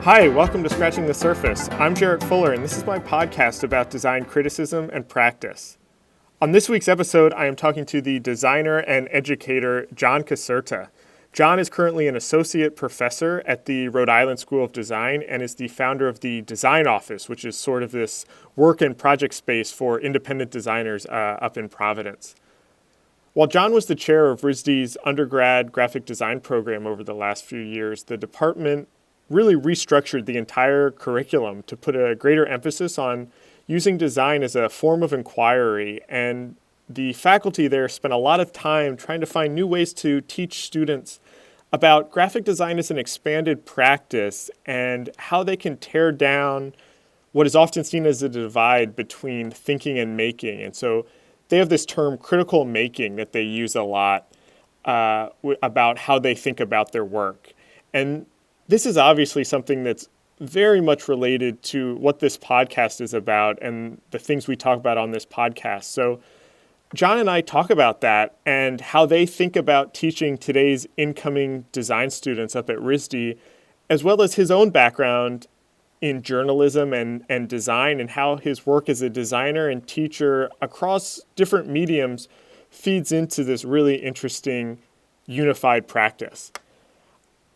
Hi, welcome to Scratching the Surface. I'm Jarrett Fuller, and this is my podcast about design criticism and practice. On this week's episode, I am talking to the designer and educator, John Caserta. John is currently an associate professor at the Rhode Island School of Design and is the founder of the Design Office, which is sort of this work and project space for independent designers up in Providence. While John was the chair of RISD's undergrad graphic design program over the last few years, the department really restructured the entire curriculum to put a greater emphasis on using design as a form of inquiry, and the faculty there spent a lot of time trying to find new ways to teach students about graphic design as an expanded practice and how they can tear down what is often seen as a divide between thinking and making. And so they have this term critical making that they use a lot about how they think about their work. And this is obviously something that's very much related to what this podcast is about and the things we talk about on this podcast. So John and I talk about that and how they think about teaching today's incoming design students up at RISD, as well as his own background in journalism and design, and how his work as a designer and teacher across different mediums feeds into this really interesting unified practice.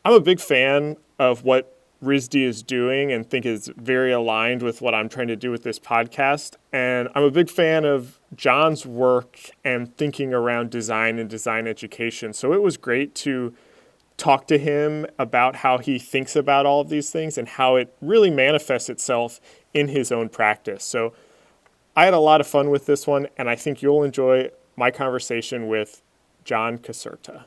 I'm a big fan of what RISD is doing and think is very aligned with what I'm trying to do with this podcast. And I'm a big fan of John's work and thinking around design and design education. So it was great to talk to him about how he thinks about all of these things and how it really manifests itself in his own practice. So I had a lot of fun with this one, and I think you'll enjoy my conversation with John Caserta.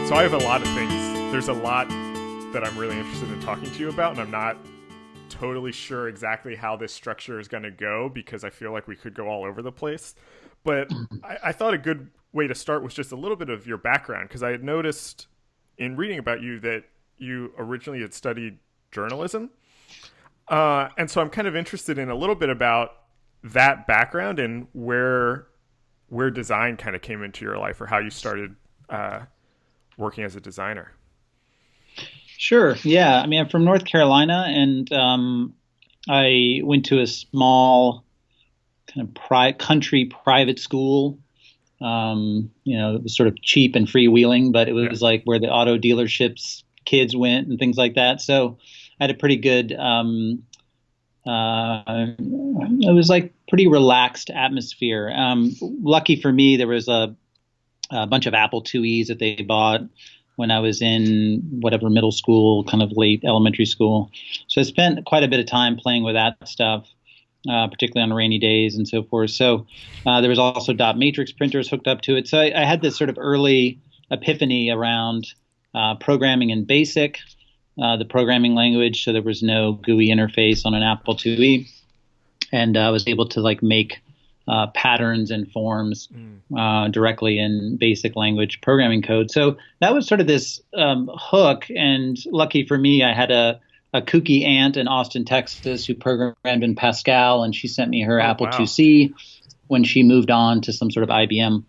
So I have a lot of things. There's a lot that I'm really interested in talking to you about, and I'm not totally sure exactly how this structure is going to go because I feel like we could go all over the place. But I thought a good way to start was just a little bit of your background, because I had noticed in reading about you that you originally had studied journalism. And so I'm kind of interested in a little bit about that background and where design kind of came into your life, or how you started working as a designer. Sure. Yeah. I mean, I'm from North Carolina, and I went to a small kind of country private school. It was sort of cheap and freewheeling, but it was like where the auto dealerships kids went and things like that. So I had a pretty good, it was like pretty relaxed atmosphere. Lucky for me, there was a bunch of Apple IIes that they bought when I was in whatever middle school, kind of late elementary school. So I spent quite a bit of time playing with that stuff, particularly on rainy days and so forth. So there was also dot matrix printers hooked up to it. So I had this sort of early epiphany around programming in BASIC, the programming language. So there was no GUI interface on an Apple IIe. And I was able to make patterns and forms directly in basic language programming code. So that was sort of this hook. And lucky for me, I had a kooky aunt in Austin, Texas, who programmed in Pascal, and she sent me her Apple IIc when she moved on to some sort of IBM.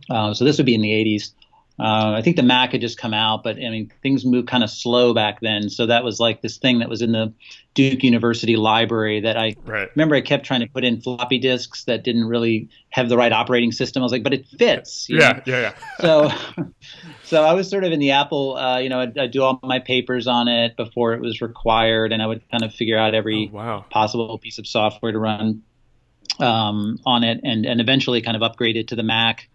So this would be in the 80s. I think the Mac had just come out, but I mean, things moved kind of slow back then. So that was like this thing that was in the Duke University library that I remember I kept trying to put in floppy disks that didn't really have the right operating system. I was like, but it fits. Yeah. So I was sort of in the Apple, I'd do all my papers on it before it was required, and I would kind of figure out every possible piece of software to run on it, and eventually kind of upgrade it to the Mac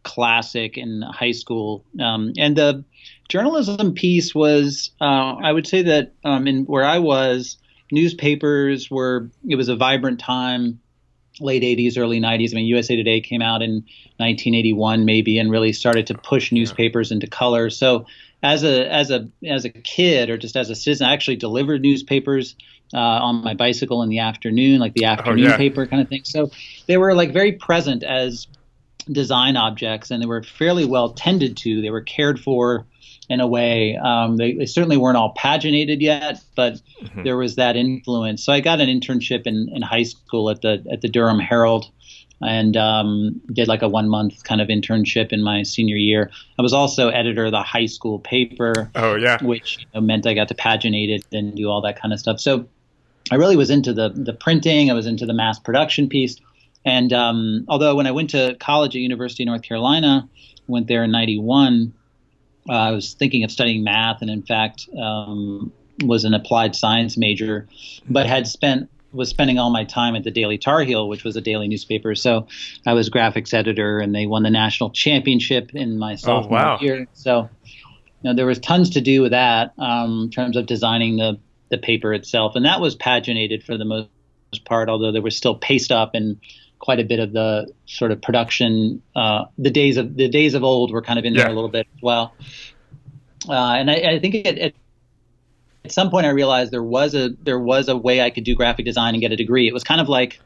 Classic in high school. And the journalism piece was, I would say that in where I was, newspapers it was a vibrant time, late 80s, early 90s. I mean, USA Today came out in 1981 maybe, and really started to push newspapers into color. So as a kid, or just as a citizen, I actually delivered newspapers on my bicycle in the afternoon, like the afternoon paper kind of thing. So they were like very present as design objects, and they were fairly well tended to. They were cared for in a way. They certainly weren't all paginated yet, but there was that influence. So I got an internship in high school at the Durham Herald, and did like a 1-month kind of internship in my senior year. I was also editor of the high school paper. Oh yeah, which meant I got to paginate it and do all that kind of stuff. So I really was into the printing. I was into the mass production piece. And although when I went to college at University of North Carolina, went there in '91, I was thinking of studying math, and in fact was an applied science major, but was spending all my time at the Daily Tar Heel, which was a daily newspaper. So I was graphics editor, and they won the national championship in my sophomore year. So there was tons to do with that in terms of designing the paper itself, and that was paginated for the most part, although there was still paste up and quite a bit of the sort of production. The days of old were kind of in there a little bit as well. And I think at some point I realized there was a way I could do graphic design and get a degree. It was kind of like,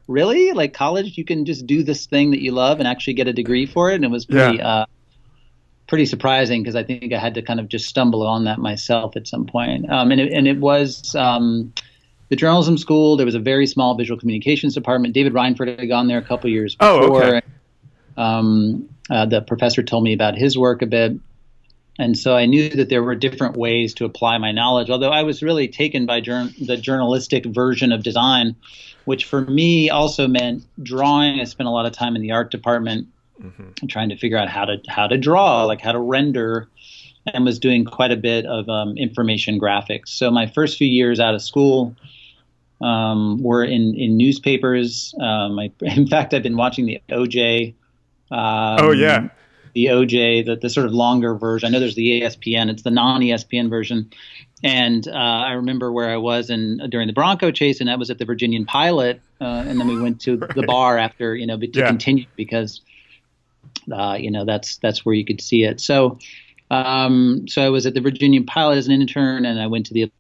really? Like college, you can just do this thing that you love and actually get a degree for it? And it was pretty surprising, because I think I had to kind of just stumble on that myself at some point. And it was the journalism school. There was a very small visual communications department. David Reinford had gone there a couple years before. The professor told me about his work a bit. And so I knew that there were different ways to apply my knowledge, although I was really taken by the journalistic version of design, which for me also meant drawing. I spent a lot of time in the art department trying to figure out how to draw, like how to render, and was doing quite a bit of information graphics. So my first few years out of school were in newspapers. In fact, I've been watching the OJ. The OJ, the sort of longer version. I know there's the ESPN. It's the non-ESPN version. And I remember where I was during the Bronco chase, and that was at the Virginian Pilot. And then we went to the bar after, to continue, because, that's where you could see it. So I was at the Virginian Pilot as an intern, and I went to the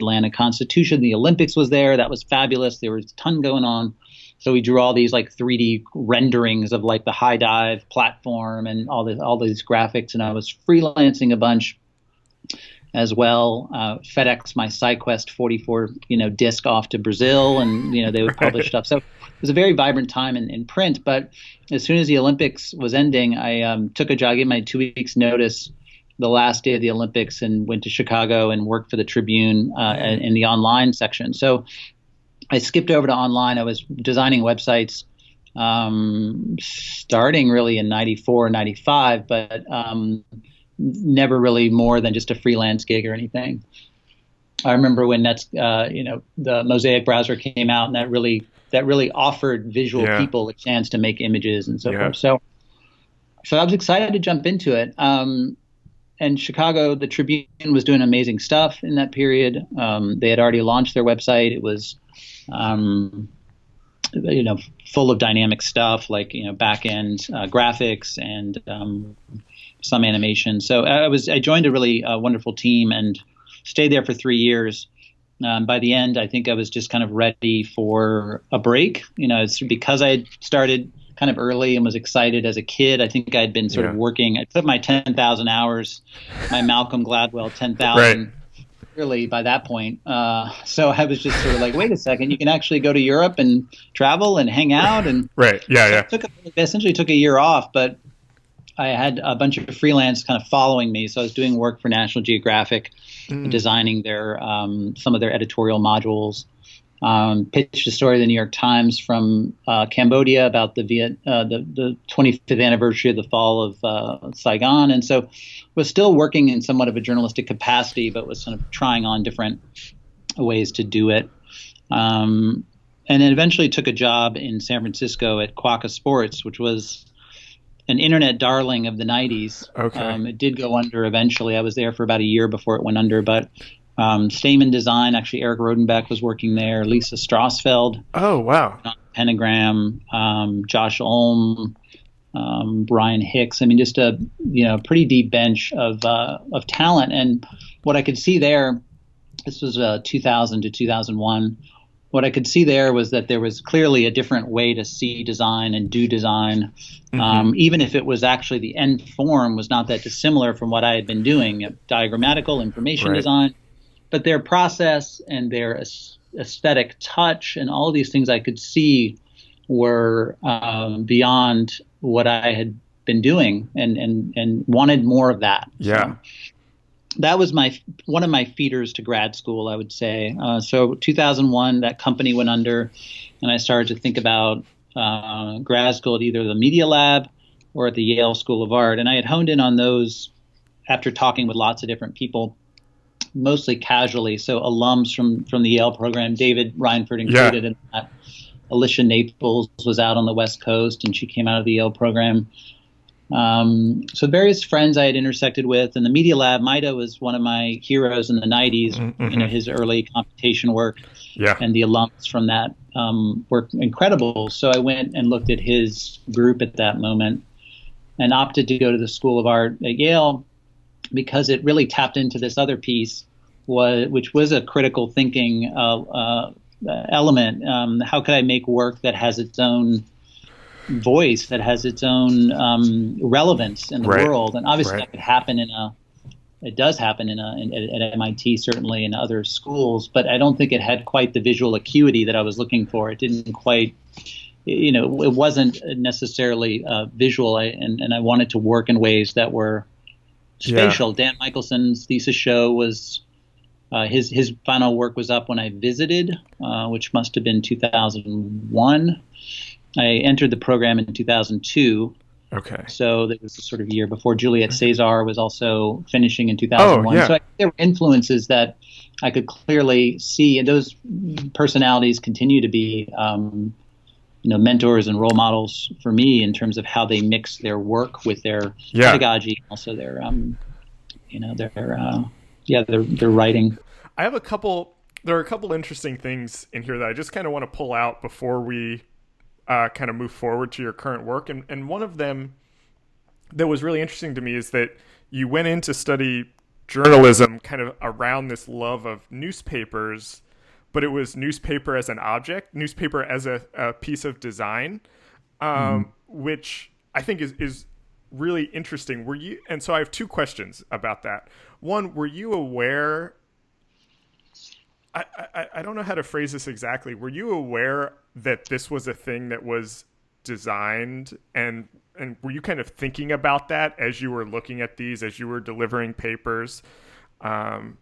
Atlanta Constitution. The Olympics was there. That was fabulous. There was a ton going on. So we drew all these like 3D renderings of like the high dive platform and all these graphics. And I was freelancing a bunch as well. FedEx my SideQuest 44 disc off to Brazil, and they would publish stuff. So it was a very vibrant time in print. But as soon as the Olympics was ending, I took a job, gave my 2 weeks notice the last day of the Olympics, and went to Chicago and worked for the Tribune in the online section. So I skipped over to online. I was designing websites starting really in 94, 95, but never really more than just a freelance gig or anything. I remember when the Mosaic browser came out, and that really offered visual people a chance to make images and so forth. So I was excited to jump into it. And Chicago, the Tribune was doing amazing stuff in that period. They had already launched their website. It was full of dynamic stuff like back end graphics and some animation. So I joined a really wonderful team and stayed there for 3 years. By the end, I think I was just kind of ready for a break. It's because I had started kind of early and was excited as a kid. I think I'd been sort of working. I put my 10,000 hours, my Malcolm Gladwell 10,000. Really by that point. So I was just sort of like, wait a second, you can actually go to Europe and travel and hang out. And essentially took a year off, but I had a bunch of freelance kind of following me. So I was doing work for National Geographic, designing their some of their editorial modules. Pitched a story to the New York Times from Cambodia about the 25th anniversary of the fall of Saigon. And so was still working in somewhat of a journalistic capacity, but was sort of trying on different ways to do it. And then eventually took a job in San Francisco at Quokka Sports, which was an internet darling of the 90s. It did go under eventually. I was there for about a year before it went under, but Stamen Design, actually Eric Rodenbeck was working there, Lisa Strassfeld. Oh, wow. Pentagram, Josh Ulm, Brian Hicks. I mean, just a pretty deep bench of talent. And what I could see there, this was 2000 to 2001, what I could see there was that there was clearly a different way to see design and do design, even if it was actually the end form was not that dissimilar from what I had been doing, diagrammatical information design, but their process and their aesthetic touch and all of these things I could see were beyond what I had been doing and wanted more of that. Yeah. So that was one of my feeders to grad school, I would say. So 2001, that company went under, and I started to think about grad school at either the Media Lab or at the Yale School of Art. And I had honed in on those after talking with lots of different people, mostly casually. So alums from the Yale program, David Reinford included in that. Alicia Naples was out on the West Coast, and she came out of the Yale program. So various friends I had intersected with, and the Media Lab, Maida was one of my heroes in the 90s, his early computation work, and the alums from that were incredible. So I went and looked at his group at that moment and opted to go to the School of Art at Yale because it really tapped into this other piece, which was a critical thinking element. How could I make work that has its own voice, that has its own relevance in the world? And obviously that could happen it does happen at MIT, certainly in other schools, but I don't think it had quite the visual acuity that I was looking for. It didn't quite, it wasn't necessarily visual, and I wanted to work in ways that were spatial. Dan Michelson's thesis show was, his final work was up when I visited, which must have been 2001. I entered the program in 2002. Okay. So that was the sort of year before Juliet Cesar was also finishing in 2001. So there were influences that I could clearly see, and those personalities continue to be, mentors and role models for me in terms of how they mix their work with their pedagogy, also their, their writing. There are a couple interesting things in here that I just kind of want to pull out before we kind of move forward to your current work. And one of them that was really interesting to me is that you went in to study journalism kind of around this love of newspapers, but it was newspaper as an object, newspaper as a piece of design, which I think is really interesting. And so I have two questions about that. One, were you aware, I don't know how to phrase this exactly. Were you aware that this was a thing that was designed, and were you kind of thinking about that as you were looking at these, as you were delivering papers? What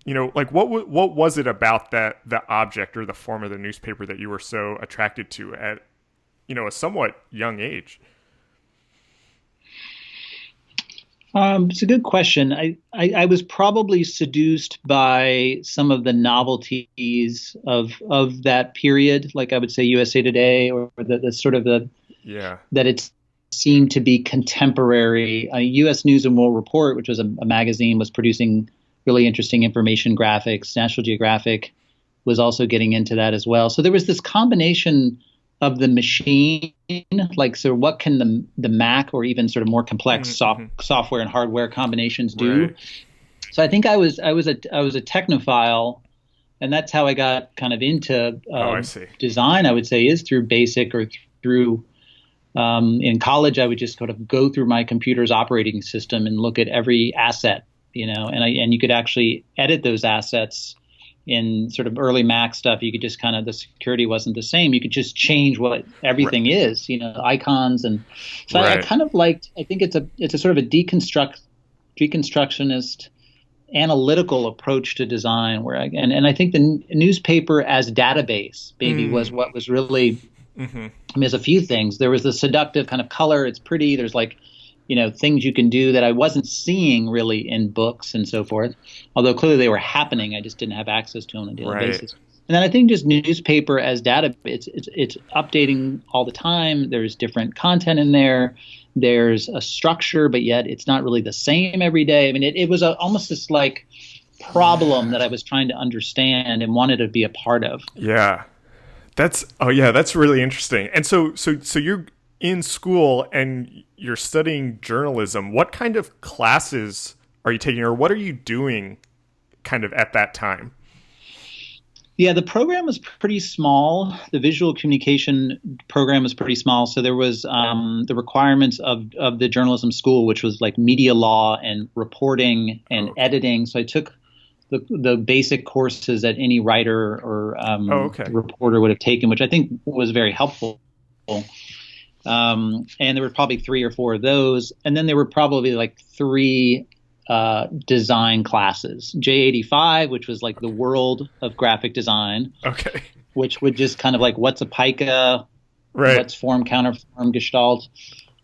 was it about the object or the form of the newspaper that you were so attracted to at, a somewhat young age? It's a good question. I was probably seduced by some of the novelties of that period, like I would say USA Today, or the sort of that it seemed to be contemporary. U.S. News and World Report, which was a magazine, was producing really interesting information graphics. National Geographic was also getting into that as well. So there was this combination of the machine, like, so what can the Mac or even sort of more complex software and hardware combinations do? Right. So I think I was a technophile, and that's how I got kind of into design. I would say is through BASIC or through in college. I would just sort of go through my computer's operating system and look at every asset, and you could actually edit those assets. In sort of early Mac stuff, you could just kind of, the security wasn't the same. You could just change what everything is, icons. And so I kind of liked, I think it's a sort of a deconstructionist analytical approach to design where and I think the newspaper as database was what was really, I mean, there's a few things. There was the seductive kind of color. It's pretty. There's like, things you can do that I wasn't seeing really in books and so forth, although clearly they were happening. I just didn't have access to them on a daily basis. And then I think just newspaper as data, it's updating all the time. There's different content in there. There's a structure, but yet it's not really the same every day. I mean, it was almost this like problem that I was trying to understand and wanted to be a part of. Yeah. That's really interesting. And so you're in school and you're studying journalism. What kind of classes are you taking, or what are you doing kind of at that time? Yeah, the program was pretty small. The visual communication program was pretty small. So there was the requirements of the journalism school, which was like media law and reporting and Okay. editing. So I took the basic courses that any writer or Okay. reporter would have taken, which I think was very helpful. And there were probably three or four of those. And then there were probably like three design classes. J85, which was like the world of graphic design, Okay. which would just kind of like what's a pica, Right. what's form, counterform, gestalt.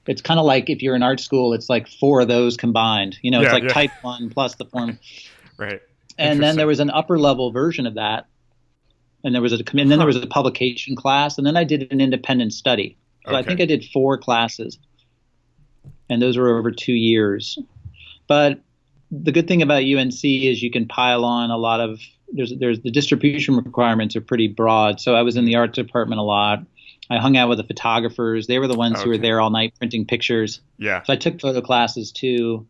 It's kind of like if you're in art school, it's like four of those combined. It's Yeah, like yeah. type 1 plus the form. Right. And then there Interesting. was an upper level version of that. And then there was a publication class. And then I did an independent study. So I Okay. think I did 4 classes. And those were over 2 years. But the good thing about UNC is you can pile on a lot of there's the distribution requirements are pretty broad. So I was in the art department a lot. I hung out with the photographers. They were the ones who were Okay. there all night printing pictures. Yeah. So I took photo classes too.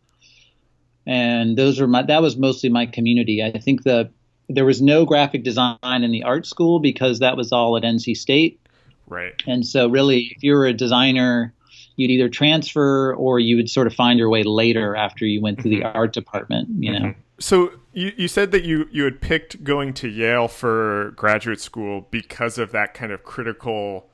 And that was mostly my community. I think there was no graphic design in the art school because that was all at NC State. Right. And so really, if you were a designer, you'd either transfer or you would sort of find your way later after you went to the art department. So you said that you had picked going to Yale for graduate school because of that kind of critical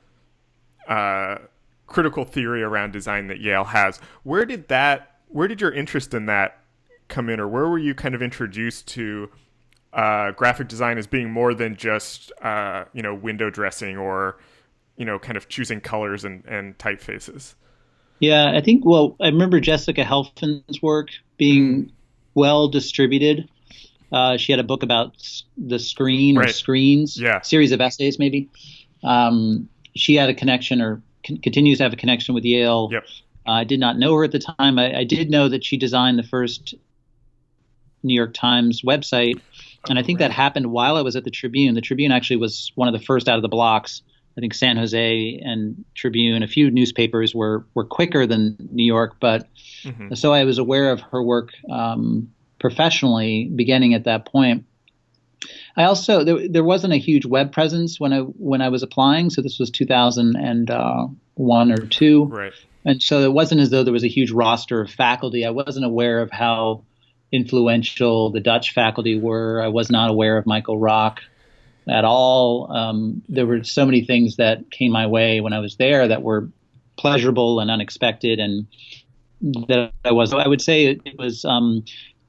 theory around design that Yale has. Where did your interest in that come in, or where were you kind of introduced to graphic design as being more than just window dressing or kind of choosing colors and typefaces? Yeah, I remember Jessica Helfand's work being well distributed. She had a book about the screen or Right. screens, Yeah. series of essays maybe. She had a connection or continues to have a connection with Yale. Yep. I did not know her at the time. I did know that she designed the first New York Times website. And I think that happened while I was at the Tribune. The Tribune actually was one of the first out of the blocks. I think San Jose and Tribune, a few newspapers were quicker than New York. But so I was aware of her work professionally beginning at that point. I also, there wasn't a huge web presence when I was applying. So this was 2001 or 2. Right. And so it wasn't as though there was a huge roster of faculty. I wasn't aware of how influential the Dutch faculty were. I was not aware of Michael Rock at all. There were so many things that came my way when I was there that were pleasurable and unexpected, and that I would say it was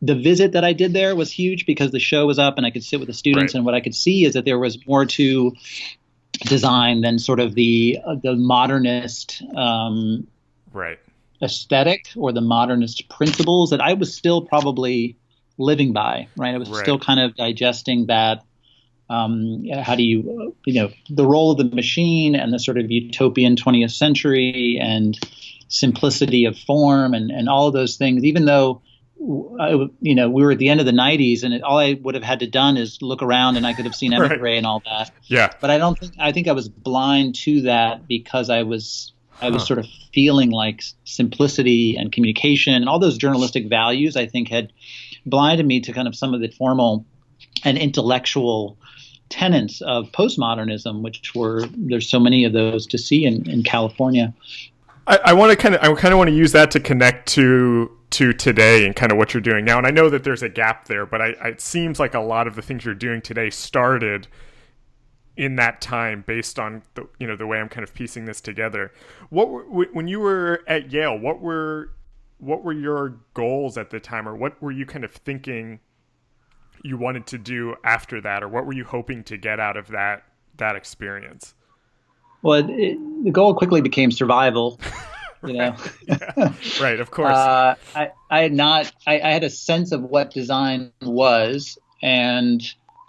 the visit that I did there was huge because the show was up and I could sit with the students, Right. and what I could see is that there was more to design than sort of the modernist Right. aesthetic or the modernist principles that I was still probably living by, right? I was Right. still kind of digesting that. How do you, the role of the machine and the sort of utopian 20th century and simplicity of form and all of those things, even though, we were at the end of the 90s and all I would have had to done is look around and I could have seen Right. Emmett Ray and all that. Yeah. But I think I was blind to that because I was sort of feeling like simplicity and communication and all those journalistic values, I think, had blinded me to kind of some of the formal and intellectual tenets of postmodernism, there's so many of those to see in California. I kind of want to use that to connect to today and kind of what you're doing now. And I know that there's a gap there, but it seems like a lot of the things you're doing today started in that time based on the way I'm kind of piecing this together. When you were at Yale, what were your goals at the time, or what were you kind of thinking you wanted to do after that, or what were you hoping to get out of that experience? Well, the goal quickly became survival. Yeah. Right, of course. I had a sense of what design was, and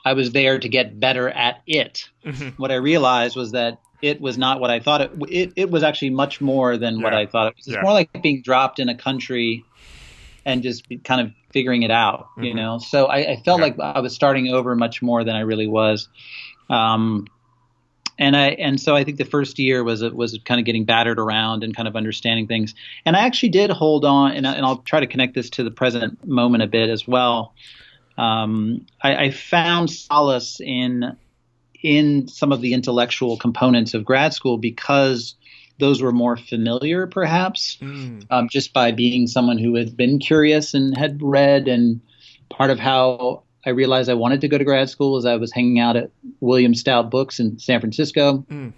I was there to get better at it. What I realized was that it was not what I thought it was actually much more than what I thought it was. It's more like being dropped in a country and just kind of figuring it out, So I felt like I was starting over much more than I really was. And so I think the first year was kind of getting battered around and kind of understanding things. And I actually did hold on, and I'll try to connect this to the present moment a bit as well. I found solace in in some of the intellectual components of grad school because those were more familiar, perhaps, just by being someone who had been curious and had read. And part of how I realized I wanted to go to grad school was I was hanging out at William Stout Books in San Francisco and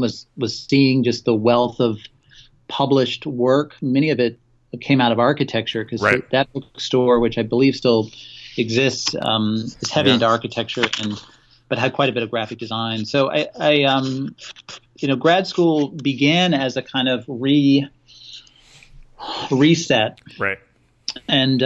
was seeing just the wealth of published work. Many of it came out of architecture because that bookstore, which I believe still exists, is heavy into architecture but had quite a bit of graphic design. So I grad school began as a kind of reset, right? And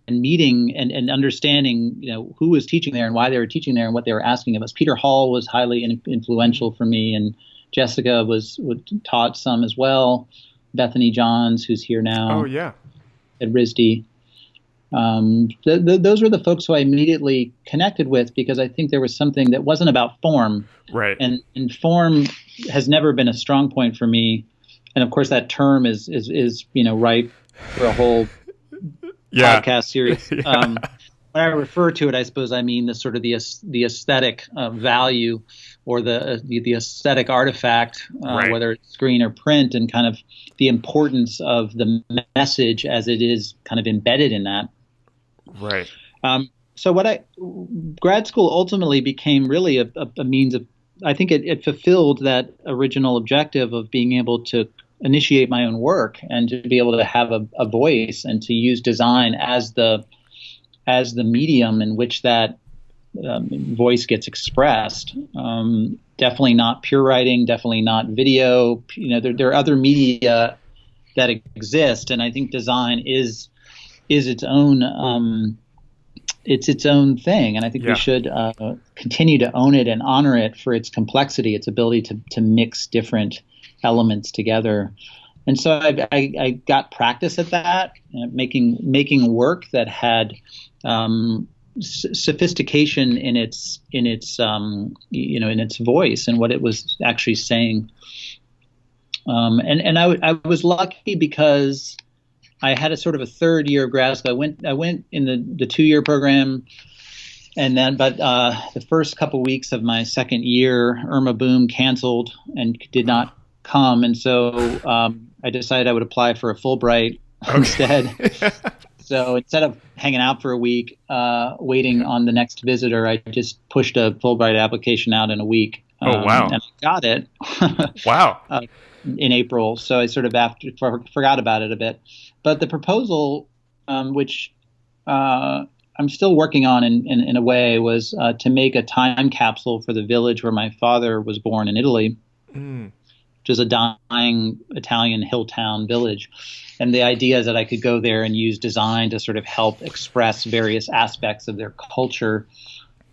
meeting and understanding, who was teaching there and why they were teaching there and what they were asking of us. Peter Hall was highly influential for me, and Jessica taught some as well. Bethany Johns, who's here now. Oh yeah, at RISD. Those were the folks who I immediately connected with because I think there was something that wasn't about form. Right. And form has never been a strong point for me. And of course that term is ripe for a whole podcast series. When I refer to it, I suppose I mean the sort of the aesthetic value or the aesthetic artifact, whether it's screen or print, and kind of the importance of the message as it is kind of embedded in that. Right. So grad school ultimately became really a means of, I think it fulfilled that original objective of being able to initiate my own work and to be able to have a voice and to use design as the medium in which that voice gets expressed. Definitely not pure writing, definitely not video. There are other media that exist, and I think design is its own its own thing, and I think we should continue to own it and honor it for its complexity, its ability to mix different elements together. And so I got practice at that, making work that had sophistication in its voice and what it was actually saying. And I was lucky because I had a sort of a third year of grad school. I went in the 2-year program, and then the first couple weeks of my second year, Irma Boom canceled and did not come, and so I decided I would apply for a Fulbright instead. So instead of hanging out for a week, waiting on the next visitor, I just pushed a Fulbright application out in a week. Wow! And I got it. Wow! In April, so I sort of forgot about it a bit. But the proposal, which I'm still working on in a way, was to make a time capsule for the village where my father was born in Italy, which is a dying Italian hill town village. And the idea is that I could go there and use design to sort of help express various aspects of their culture.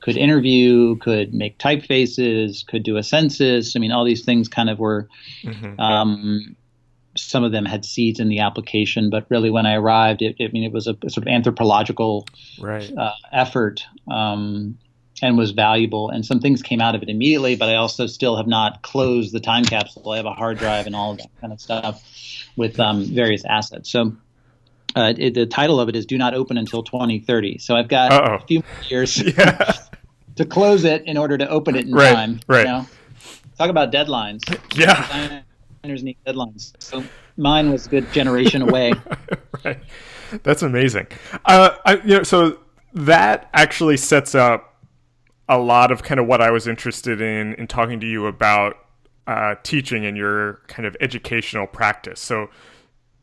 Could interview, could make typefaces, could do a census. I mean, all these things kind of were, some of them had seeds in the application, but really when I arrived, it was a sort of anthropological effort and was valuable. And some things came out of it immediately, but I also still have not closed the time capsule. I have a hard drive and all of that kind of stuff with various assets. So the title of it is Do Not Open Until 2030. So I've got a few more years to close it in order to open it in time. Right. Talk about deadlines. Yeah. Designers need deadlines. So mine was a good generation away. Right. That's amazing. So that actually sets up a lot of kind of what I was interested in talking to you about teaching and your kind of educational practice. So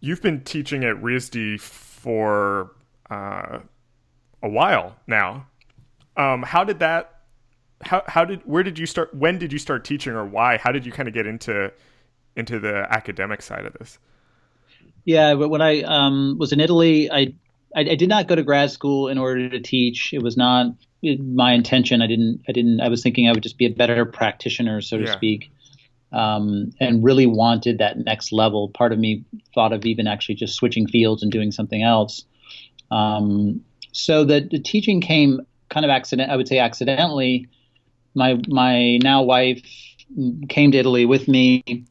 you've been teaching at RISD for a while now. Where did you start? When did you start teaching, or why? How did you kind of get into the academic side of this? Yeah, but when I was in Italy, I did not go to grad school in order to teach. It was not my intention. I was thinking I would just be a better practitioner, so to speak. And really wanted that next level. Part of me thought of even actually just switching fields and doing something else. So the teaching came kind of accidentally. My now wife came to Italy with me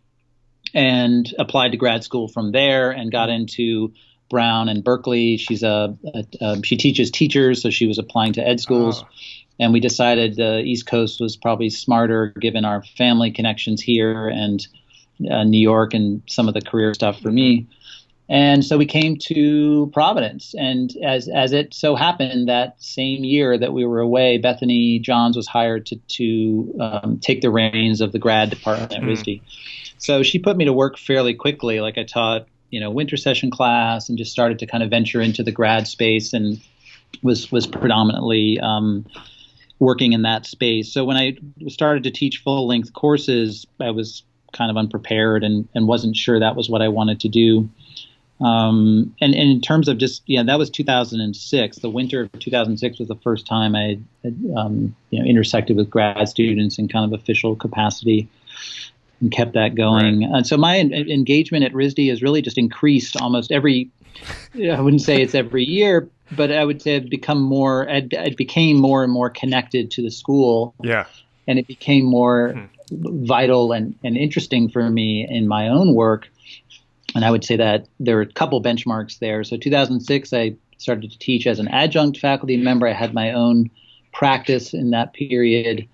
and applied to grad school from there and got into Brown and Berkeley. She teaches teachers, so she was applying to ed schools. And we decided the East Coast was probably smarter given our family connections here and New York and some of the career stuff for me. And so we came to Providence. And as it so happened, that same year that we were away, Bethany Johns was hired to take the reins of the grad department at RISD. So she put me to work fairly quickly. Like I taught, winter session class and just started to kind of venture into the grad space and was predominantly working in that space. So when I started to teach full-length courses, I was kind of unprepared and wasn't sure that was what I wanted to do. And in terms of just, that was 2006. The winter of 2006 was the first time I had intersected with grad students in kind of official capacity and kept that going. Right. And so my engagement at RISD has really just increased almost I wouldn't say it's every year, but I would say it became more and more connected to the school. Yeah. And it became more vital and interesting for me in my own work. And I would say that there are a couple benchmarks there. So 2006, I started to teach as an adjunct faculty member. I had my own practice in that period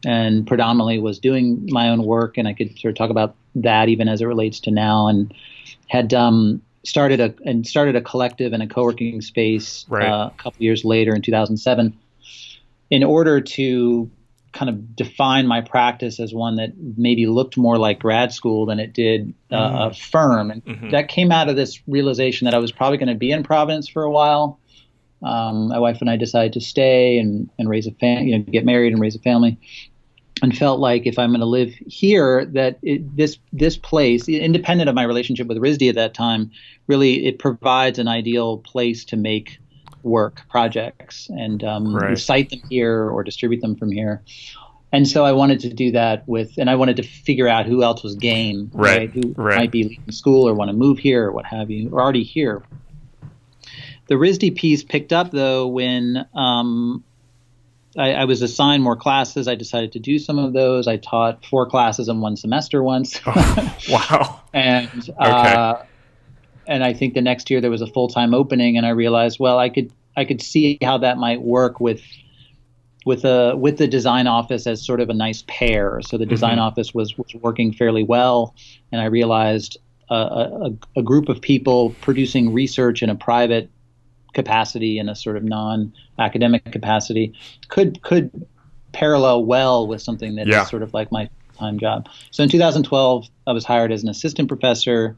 and predominantly was doing my own work. And I could sort of talk about that even as it relates to now. And had started a collective and a co-working space a couple years later in 2007 in order to kind of define my practice as one that maybe looked more like grad school than it did a firm. And that came out of this realization that I was probably going to be in Providence for a while. My wife and I decided to stay and raise a family, get married and raise a family, and felt like if I'm going to live here, that this place, independent of my relationship with RISD at that time, really it provides an ideal place to make work projects and recite them here or distribute them from here. And so I wanted to do that and I wanted to figure out who else was game, right? Who might be leaving school or want to move here or what have you, or already here. The RISD piece picked up though when I was assigned more classes. I decided to do some of those. I taught 4 classes in one semester once. Oh, wow. And and I think the next year there was a full-time opening, and I realized, well, I could see how that might work with the design office as sort of a nice pair. So the design office was working fairly well, and I realized a group of people producing research in a private capacity in a sort of non-academic capacity could parallel well with something that is sort of like my time job. So in 2012, I was hired as an assistant professor.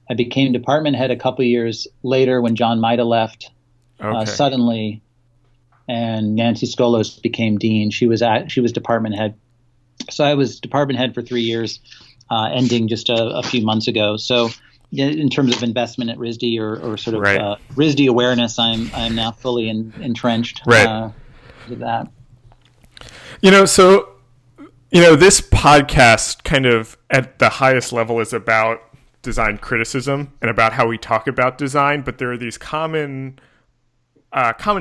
I became department head a couple of years later when John Maida left suddenly, and Nancy Skolos became dean. She was department head. So I was department head for 3 years, ending just a few months ago. So in terms of investment at RISD or sort of RISD awareness, I'm now fully entrenched with that. This podcast kind of at the highest level is about design criticism and about how we talk about design, but there are these common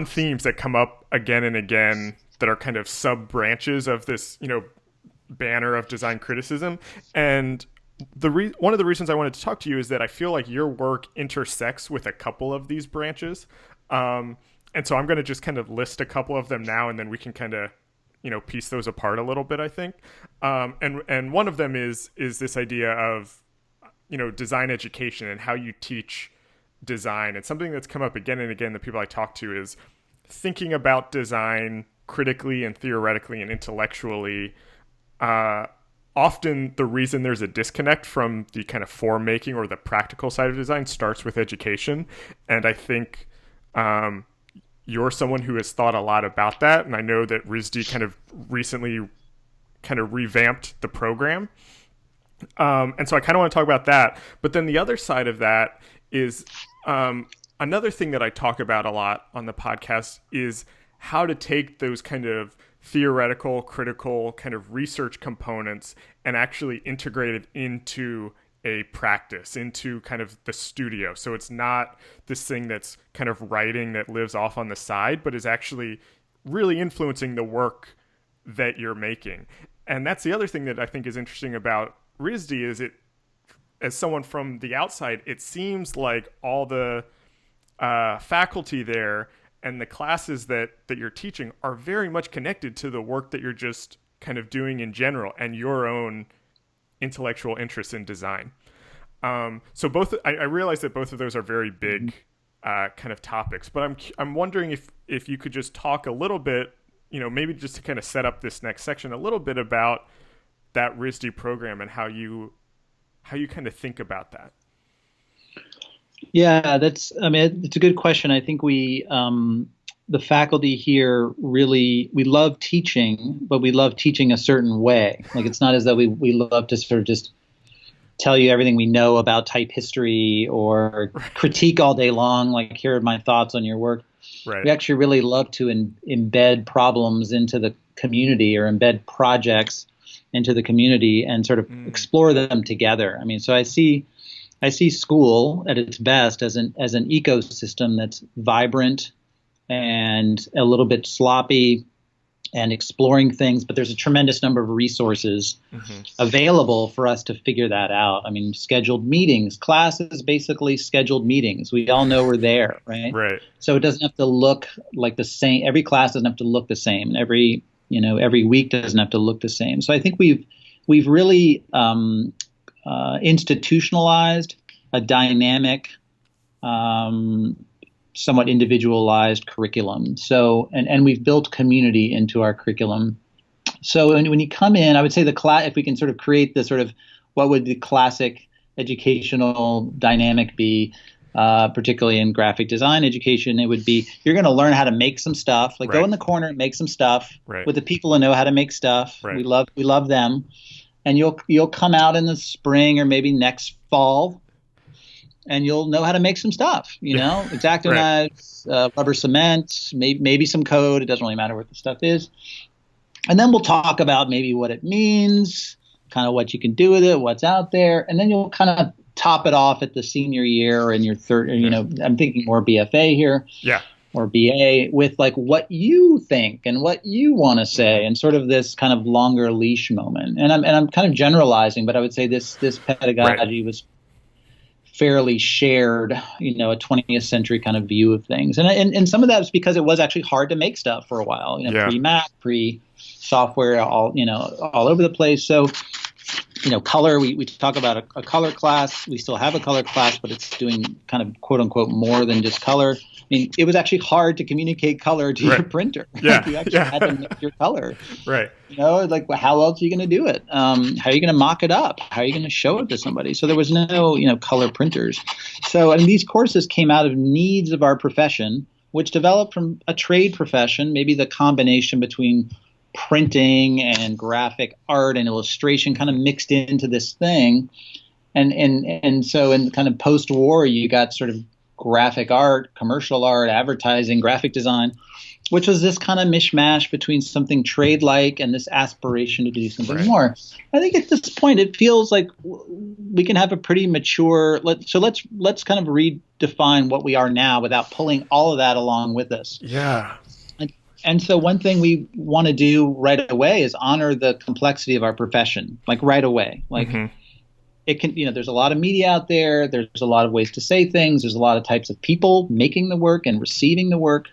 themes that come up again and again that are kind of sub branches of this, banner of design criticism. And one of the reasons I wanted to talk to you is that I feel like your work intersects with a couple of these branches. And so I'm going to just kind of list a couple of them now, and then we can kind of, piece those apart a little bit, I think. And one of them is this idea of, design education and how you teach design. And something that's come up again and again, the people I talk to, is thinking about design critically and theoretically and intellectually. Often the reason there's a disconnect from the kind of form making or the practical side of design starts with education. And I think you're someone who has thought a lot about that. And I know that RISD kind of recently kind of revamped the program. And so I kind of want to talk about that. But then the other side of that is another thing that I talk about a lot on the podcast is how to take those kind of theoretical, critical kind of research components and actually integrate it into a practice, into kind of the studio. So it's not this thing that's kind of writing that lives off on the side, but is actually really influencing the work that you're making. And that's the other thing that I think is interesting about RISD is as someone from the outside, it seems like all the faculty there and the classes that you're teaching are very much connected to the work that you're just kind of doing in general and your own intellectual interest in design. So I realize that both of those are very big kind of topics, but I'm wondering if you could just talk a little bit, maybe just to kind of set up this next section, a little bit about that RISD program and how you kind of think about that. Yeah, it's a good question. I think the faculty here we love teaching, but we love teaching a certain way. Like, it's not as though we love to sort of just tell you everything we know about type history or critique all day long, like, here are my thoughts on your work. Right. We actually really love to embed problems into the community, or embed projects into the community, and sort of explore them together. So I see school at its best as an ecosystem that's vibrant and a little bit sloppy and exploring things, but there's a tremendous number of resources available for us to figure that out. Scheduled meetings, classes, basically scheduled meetings. We all know we're there, right? Right. So it doesn't have to look like the same. Every class doesn't have to look the same, and every week doesn't have to look the same. So I think we've really institutionalized a dynamic, somewhat individualized curriculum. So, and we've built community into our curriculum. So when you come in, I would say the class, if we can sort of create the sort of, what would the classic educational dynamic be, particularly in graphic design education, it would be, you're going to learn how to make some stuff, like, go in the corner and make some stuff with the people who know how to make stuff. Right. We love them. And you'll come out in the spring or maybe next fall, and you'll know how to make some stuff, X-Acto knives, rubber cement, maybe some code. It doesn't really matter what the stuff is. And then we'll talk about maybe what it means, kind of what you can do with it, what's out there. And then you'll kind of top it off at the senior year, or in your third, I'm thinking more BFA here. Yeah. Or BA, with like what you think and what you want to say, and sort of this kind of longer leash moment. And I'm kind of generalizing, but I would say this pedagogy was fairly shared, a 20th century kind of view of things. And some of that was because it was actually hard to make stuff for a while, pre-Mac, pre-software, all over the place. So, color, we talk about a color class. We still have a color class, but it's doing kind of quote unquote more than just color. It was actually hard to communicate color to your printer. Yeah. You actually had to make your color. Right. Like, how else are you going to do it? How are you going to mock it up? How are you going to show it to somebody? So there was no, color printers. So, these courses came out of needs of our profession, which developed from a trade profession, maybe the combination between printing and graphic art and illustration kind of mixed into this thing. And so in kind of post-war, you got sort of graphic art, commercial art, advertising, graphic design, which was this kind of mishmash between something trade-like and this aspiration to do something more. I think at this point, it feels like we can have a pretty mature. Let's kind of redefine what we are now without pulling all of that along with us. Yeah. And so one thing we want to do right away is honor the complexity of our profession, like right away. Like, it can, there's a lot of media out there. There's a lot of ways to say things. There's a lot of types of people making the work and receiving the work.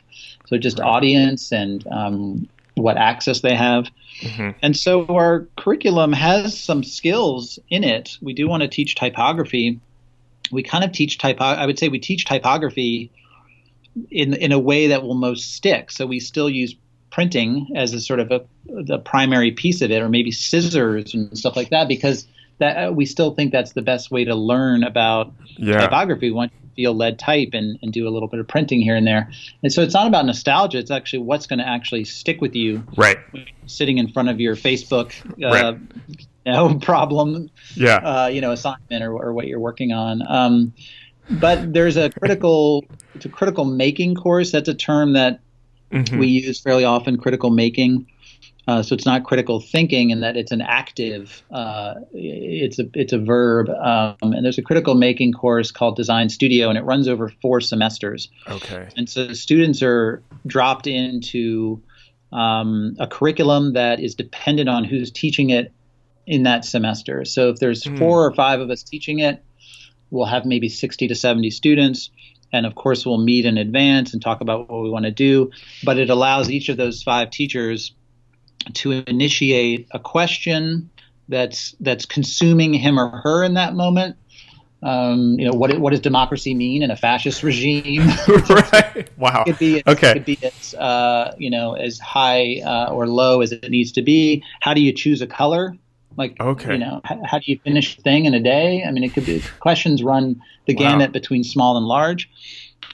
So just audience and what access they have. And so our curriculum has some skills in it. We do want to teach typography. We kind of teach I would say we teach typography in a way that will most stick. So we still use printing as a sort of the primary piece of it, or maybe scissors and stuff like that, because that we still think that's the best way to learn about typography. We want you to feel lead type and do a little bit of printing here and there. And so it's not about nostalgia. It's actually what's going to actually stick with you. Right. Sitting in front of your Facebook problem, assignment or what you're working on. But there's it's a critical making course. That's a term that we use fairly often, critical making. So it's not critical thinking, in that it's an active, it's a verb. And there's a critical making course called Design Studio, and it runs over 4 semesters. Okay. And so students are dropped into a curriculum that is dependent on who's teaching it in that semester. So if there's 4 or 5 of us teaching it, we'll have maybe 60 to 70 students, And of course, we'll meet in advance and talk about what we want to do. But it allows each of those 5 teachers to initiate a question that's consuming him or her in that moment. What does democracy mean in a fascist regime? Right. Wow. It could be as as high or low as it needs to be. How do you choose a color? Like, okay. How do you finish a thing in a day? I mean, it could be questions run the gamut between small and large.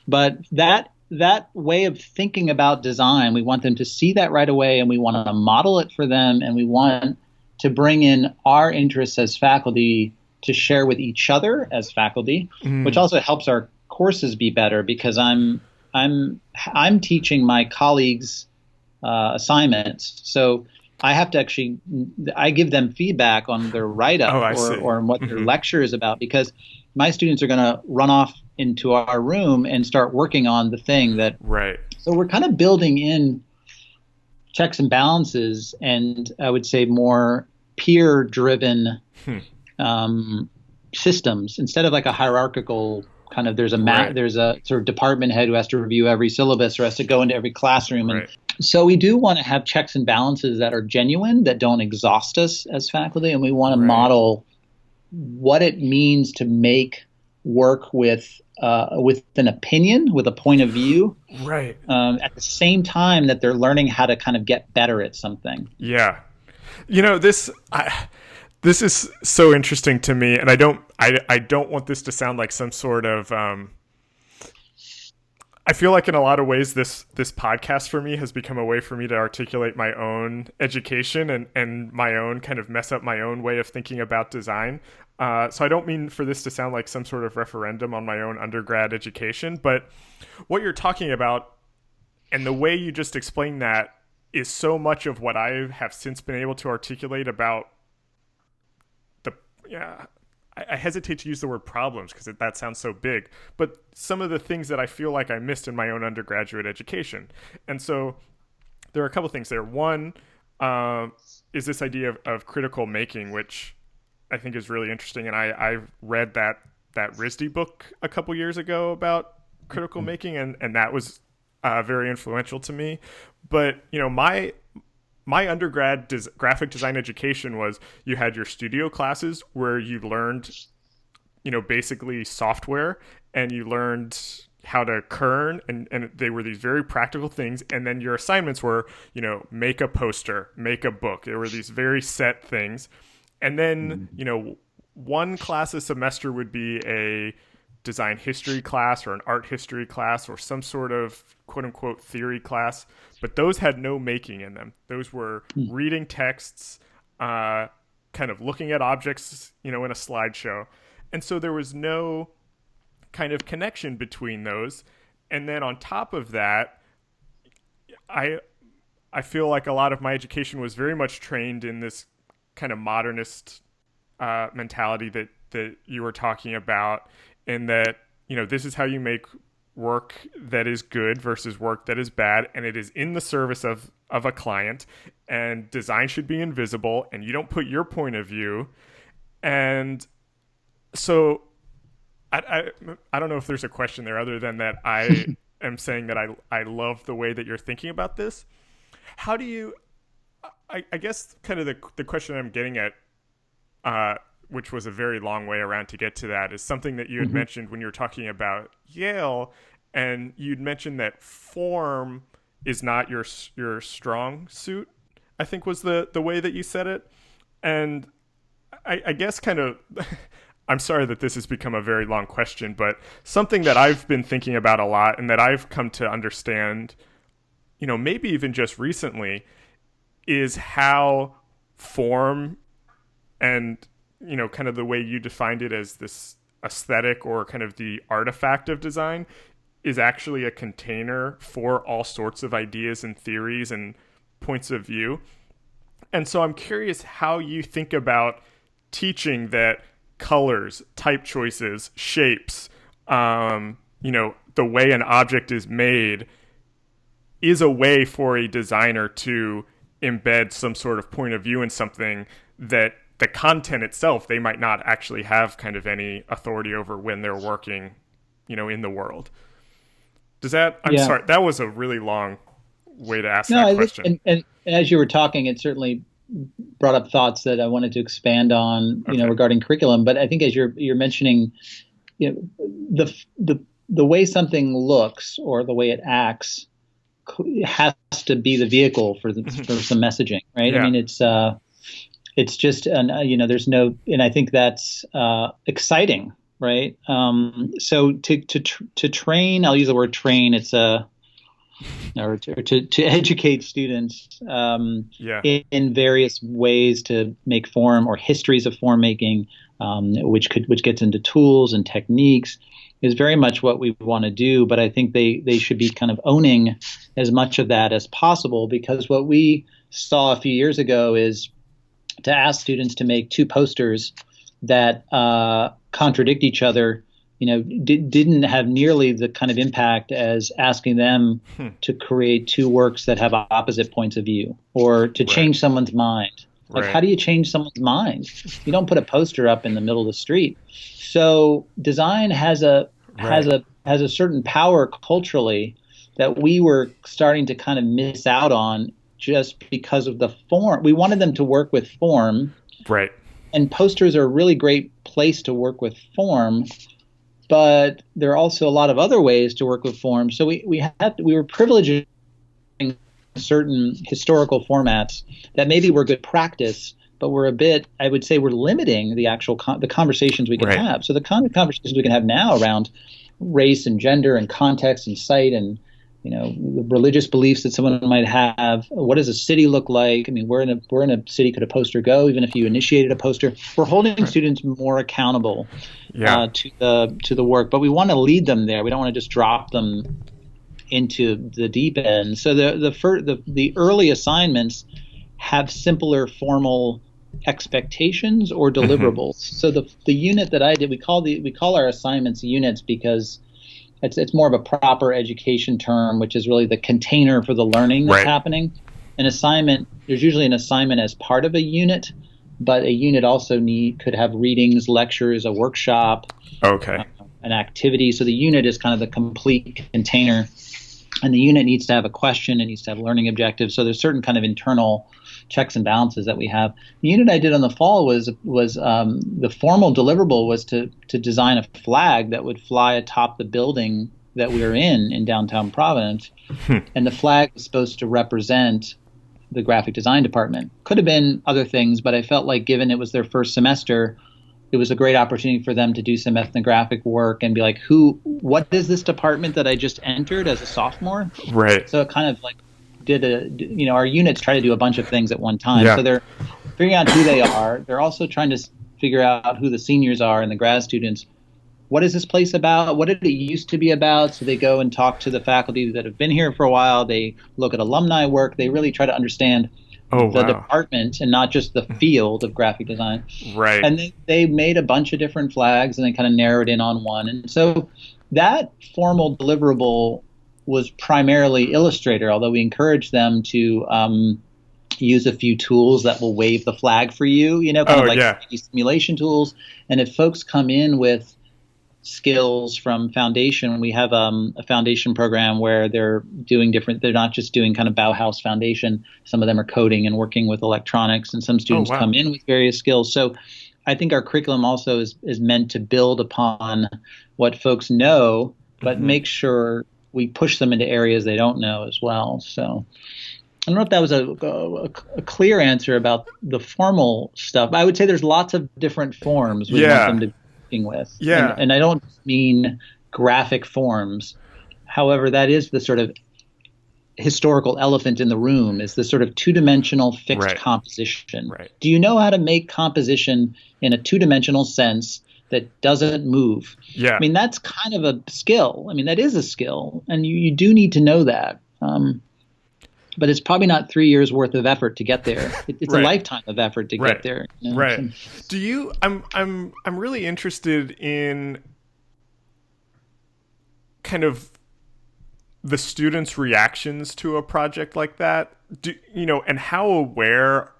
But that way of thinking about design, we want them to see that right away, and we want to model it for them, and we want to bring in our interests as faculty to share with each other as faculty, which also helps our courses be better, because I'm teaching my colleagues assignments, so I have to I give them feedback on their write-up or what their lecture is about, because my students are going to run off into our room and start working on the thing that. Right. So we're kind of building in checks and balances, and I would say more peer-driven systems, instead of like a hierarchical kind of, there's a sort of department head who has to review every syllabus or has to go into every classroom. And so we do want to have checks and balances that are genuine, that don't exhaust us as faculty. And we want to model what it means to make work with an opinion, with a point of view. Right. At the same time that they're learning how to kind of get better at something. Yeah. This is so interesting to me, and I don't want this to sound like some sort of I feel like in a lot of ways this podcast for me has become a way for me to articulate my own education and my own kind of mess up my own way of thinking about design. So I don't mean for this to sound like some sort of referendum on my own undergrad education, but what you're talking about and the way you just explained that is so much of what I have since been able to articulate about I hesitate to use the word problems because that sounds so big, but some of the things that I feel like I missed in my own undergraduate education. And so there are a couple things there. One is this idea of critical making, which I think is really interesting. And I read that RISD book a couple years ago about critical making, and that was very influential to me. But, my undergrad graphic design education was, you had your studio classes where you learned, basically software, and you learned how to kern, and they were these very practical things. And then your assignments were, make a poster, make a book. There were these very set things. And then, one class a semester would be a design history class or an art history class or some sort of quote unquote theory class, but those had no making in them. Those were reading texts, kind of looking at objects, in a slideshow. And so there was no kind of connection between those. And then on top of that, I feel like a lot of my education was very much trained in this kind of modernist mentality that you were talking about, in that, this is how you make work that is good versus work that is bad, and it is in the service of a client, and design should be invisible, and you don't put your point of view. And so I don't know if there's a question there other than that I am saying that I love the way that you're thinking about this. How do you, I guess kind of the question I'm getting at, which was a very long way around to get to that, is something that you had mentioned when you were talking about Yale, and you'd mentioned that form is not your strong suit, I think was the way that you said it. And I guess kind of, I'm sorry that this has become a very long question, but something that I've been thinking about a lot and that I've come to understand, maybe even just recently, is how form and kind of the way you defined it as this aesthetic or kind of the artifact of design is actually a container for all sorts of ideas and theories and points of view. And so I'm curious how you think about teaching that colors, type choices, shapes, the way an object is made is a way for a designer to embed some sort of point of view in something that the content itself, they might not actually have kind of any authority over when they're working in the world. Does that, I'm Yeah. sorry, that was a really long way to ask No, that I think, question. and as you were talking, it certainly brought up thoughts that I wanted to expand on, Okay. regarding curriculum. But I think as you're mentioning, you know, the way something looks or the way it acts has to be the vehicle for some messaging, right? I Yeah. mean, it's just, there's no, and I think that's exciting, right? So to train, I'll use the word train. It's or to educate students Yeah. in various ways to make form or histories of form making, which gets into tools and techniques, is very much what we want to do. But I think they should be kind of owning as much of that as possible, because what we saw a few years ago is to ask students to make two posters that contradict each other, didn't have nearly the kind of impact as asking them to create two works that have opposite points of view, or to Right. change someone's mind. Like, Right. how do you change someone's mind? You don't put a poster up in the middle of the street. So design has a Right. certain power culturally that we were starting to kind of miss out on, just because of the form. We wanted them to work with form, Right. and posters are a really great place to work with form, but there are also a lot of other ways to work with form. So we were privileging certain historical formats that maybe were good practice, but we're a bit, I would say, we're limiting the actual the conversations we can Right. have. So the kind of conversations we can have now around race and gender and context and site and the religious beliefs that someone might have. What does a city look like? I mean, we're in a city. Could a poster go? Even if you initiated a poster, we're holding students more accountable Yeah. to the work, but we want to lead them there. We don't want to just drop them into the deep end. So the early assignments have simpler formal expectations or deliverables. So the unit that I did, we call our assignments units, because it's more of a proper education term, which is really the container for the learning that's Right. happening. An assignment, there's usually an assignment as part of a unit, but a unit also could have readings, lectures, a workshop, Okay. an activity. So the unit is kind of the complete container, and the unit needs to have a question, it needs to have learning objectives. So there's certain kind of internal checks and balances that we have. The unit I did in the fall was the formal deliverable was to design a flag that would fly atop the building that we were in downtown Providence, and the flag was supposed to represent the graphic design department. Could have been other things, but I felt like, given it was their first semester, it was a great opportunity for them to do some ethnographic work and be like, what is this department that I just entered as a sophomore? Right. So it kind of like our units try to do a bunch of things at one time. Yeah. So they're figuring out who they are. They're also trying to figure out who the seniors are and the grad students. What is this place about? What did it used to be about? So they go and talk to the faculty that have been here for a while. They look at alumni work. They really try to understand Oh, the wow. department and not just the field of graphic design. Right. And they made a bunch of different flags and they kind of narrowed in on one. And so that formal deliverable was primarily Illustrator, although we encourage them to use a few tools that will wave the flag for you, kind of like yeah. simulation tools. And if folks come in with skills from foundation, we have a foundation program where they're not just doing kind of Bauhaus foundation. Some of them are coding and working with electronics, and some students wow. come in with various skills. So I think our curriculum also is meant to build upon what folks know, but make sure we push them into areas they don't know as well. So I don't know if that was a clear answer about the formal stuff. I would say there's lots of different forms we want them to be working with. Yeah. And I don't mean graphic forms. However, that is the sort of historical elephant in the room, is the sort of two-dimensional fixed composition. Right. Do you know how to make composition in a two-dimensional sense that doesn't move? Yeah. I mean, that's kind of a skill. I mean, that is a skill, and you do need to know that. But it's probably not 3 years worth of effort to get there. It's a lifetime of effort to get there. Right. Do you? I'm really interested in kind of the students' reactions to a project like that. And how aware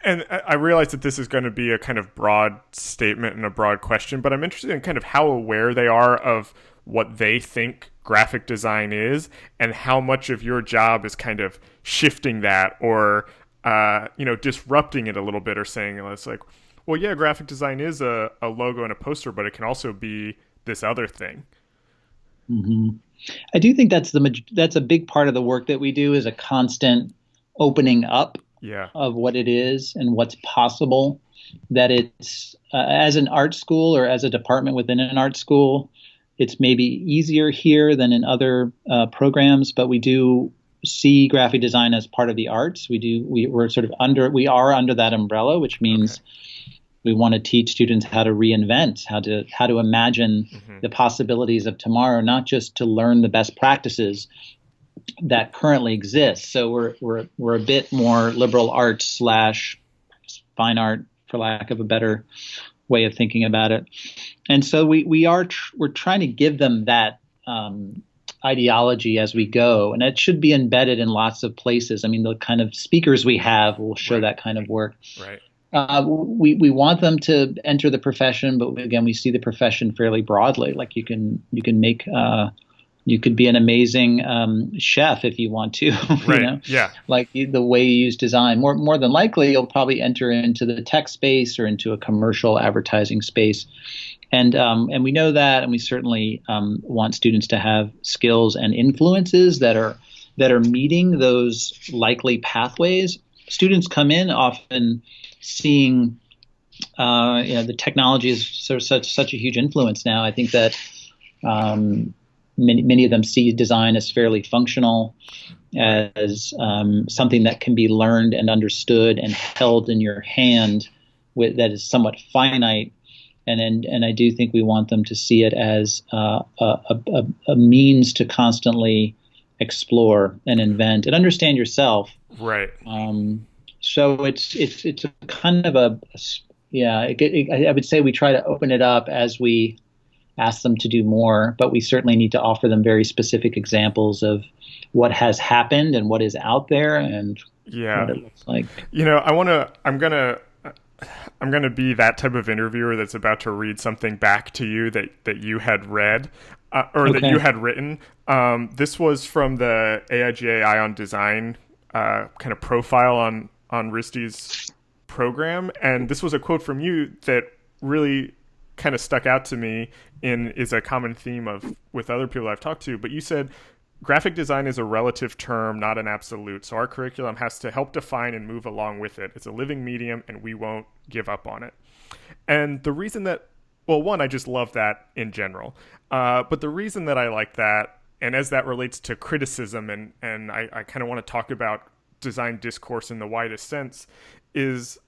And I realize that this is going to be a kind of broad statement and a broad question, but I'm interested in kind of how aware they are of what they think graphic design is and how much of your job is kind of shifting that or, disrupting it a little bit or saying it's like, well, yeah, graphic design is a logo and a poster, but it can also be this other thing. Mm-hmm. I do think that's a big part of the work that we do is a constant opening up Yeah. of what it is and what's possible. That it's as an art school or as a department within an art school, it's maybe easier here than in other programs, but we do see graphic design as part of the arts. We are under that umbrella, which means we want to teach students how to reinvent, how to imagine the possibilities of tomorrow, not just to learn the best practices that currently exist. So we're a bit more liberal arts / fine art, for lack of a better way of thinking about it. And so we're trying to give them that ideology as we go, and it should be embedded in lots of places. I mean, the kind of speakers we have will show that kind of work. Right. We want them to enter the profession, but again, we see the profession fairly broadly. Like you can make you could be an amazing chef if you want to. Right. Yeah. Like the way you use design. More than likely, you'll probably enter into the tech space or into a commercial advertising space. And we know that, and we certainly want students to have skills and influences that are meeting those likely pathways. Students come in often seeing, the technology is such a huge influence now. I think that many of them see design as fairly functional, as something that can be learned and understood and held in your hand, that is somewhat finite. And I do think we want them to see it as a means to constantly explore and invent and understand yourself. Right. So it's a kind of I would say we try to open it up as we ask them to do more, but we certainly need to offer them very specific examples of what has happened and what is out there and what it looks like. I'm gonna be that type of interviewer that's about to read something back to you that you had read that you had written. This was from the AIGA Ion Design kind of profile on RISD's program, and this was a quote from you that really kind of stuck out to me is a common theme with other people I've talked to. But you said, graphic design is a relative term, not an absolute. So our curriculum has to help define and move along with it. It's a living medium, and we won't give up on it. And the reason that, well, one, I just love that in general. But the reason that I like that, and as that relates to criticism, and I kind of want to talk about design discourse in the widest sense, is,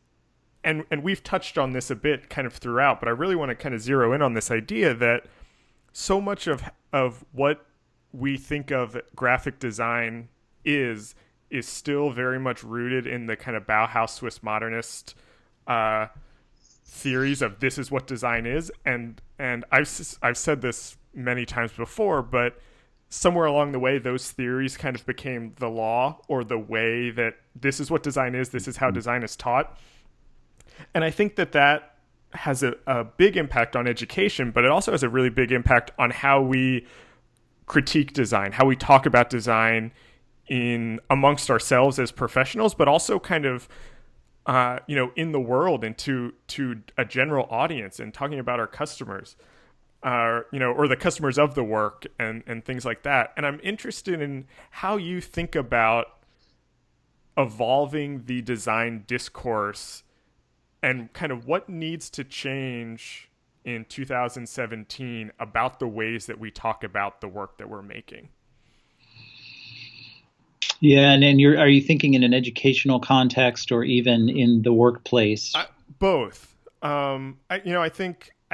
and we've touched on this a bit kind of throughout, but I really want to kind of zero in on this idea that so much of what we think of graphic design is still very much rooted in the kind of Bauhaus Swiss modernist theories of this is what design is. And I've said this many times before, but somewhere along the way, those theories kind of became the law, or the way that this is what design is, this is how design is taught. And I think that has a big impact on education, but it also has a really big impact on how we critique design, how we talk about design amongst ourselves as professionals, but also kind of in the world and to a general audience, and talking about our customers, or the customers of the work and things like that. And I'm interested in how you think about evolving the design discourse and kind of what needs to change in 2017 about the ways that we talk about the work that we're making. Yeah, and then are you thinking in an educational context or even in the workplace? Both. I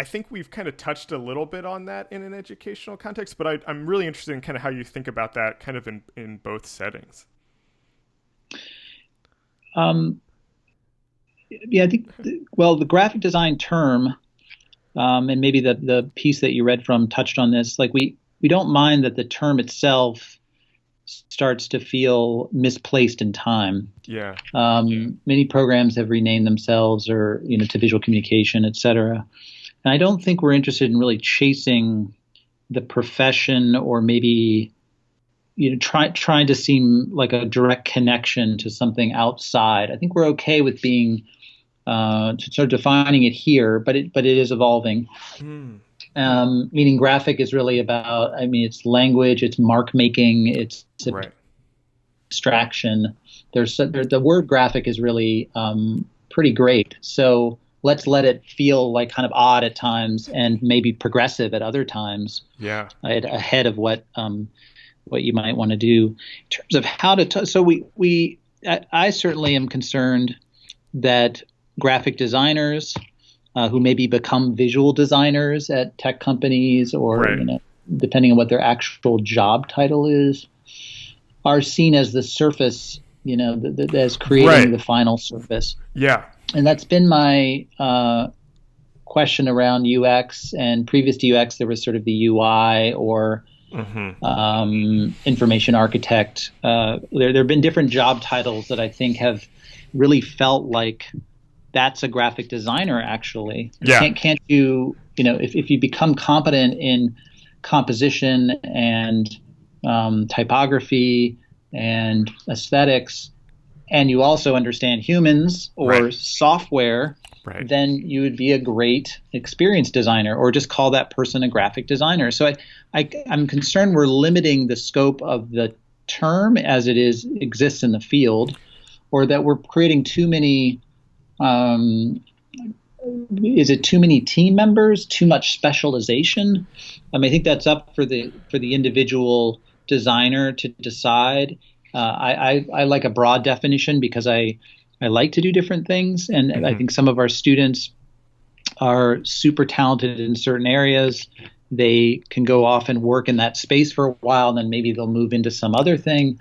think we've kind of touched a little bit on that in an educational context, but I'm really interested in kind of how you think about that kind of in both settings. I think, the graphic design term, and maybe the piece that you read from touched on this. Like we don't mind that the term itself starts to feel misplaced in time. Yeah. Many programs have renamed themselves or, to visual communication, et cetera. And I don't think we're interested in really chasing the profession or maybe, trying to seem like a direct connection to something outside. I think we're okay with being sort of defining it here, but it is evolving. Meaning graphic is really about, it's language, it's mark making, it's abstraction. The word graphic is really pretty great. So let's let it feel like kind of odd at times and maybe progressive at other times. Yeah. Ahead of what you might want to do in terms of how to. So I certainly am concerned that graphic designers who maybe become visual designers at tech companies or, depending on what their actual job title is, are seen as the surface, as creating the final surface. Yeah. And that's been my question around UX. And previous to UX, there was sort of the UI or information architect. There have been different job titles that I think have really felt like that's a graphic designer, actually. Yeah. Can't you, if you become competent in composition and typography and aesthetics, and you also understand humans or software, then you would be a great experience designer, or just call that person a graphic designer. So I'm concerned we're limiting the scope of the term as it exists in the field, or that we're creating too many. Is it too many team members? Too much specialization? I think that's up for the individual designer to decide. I like a broad definition because I like to do different things, and I think some of our students are super talented in certain areas. They can go off and work in that space for a while, and then maybe they'll move into some other thing.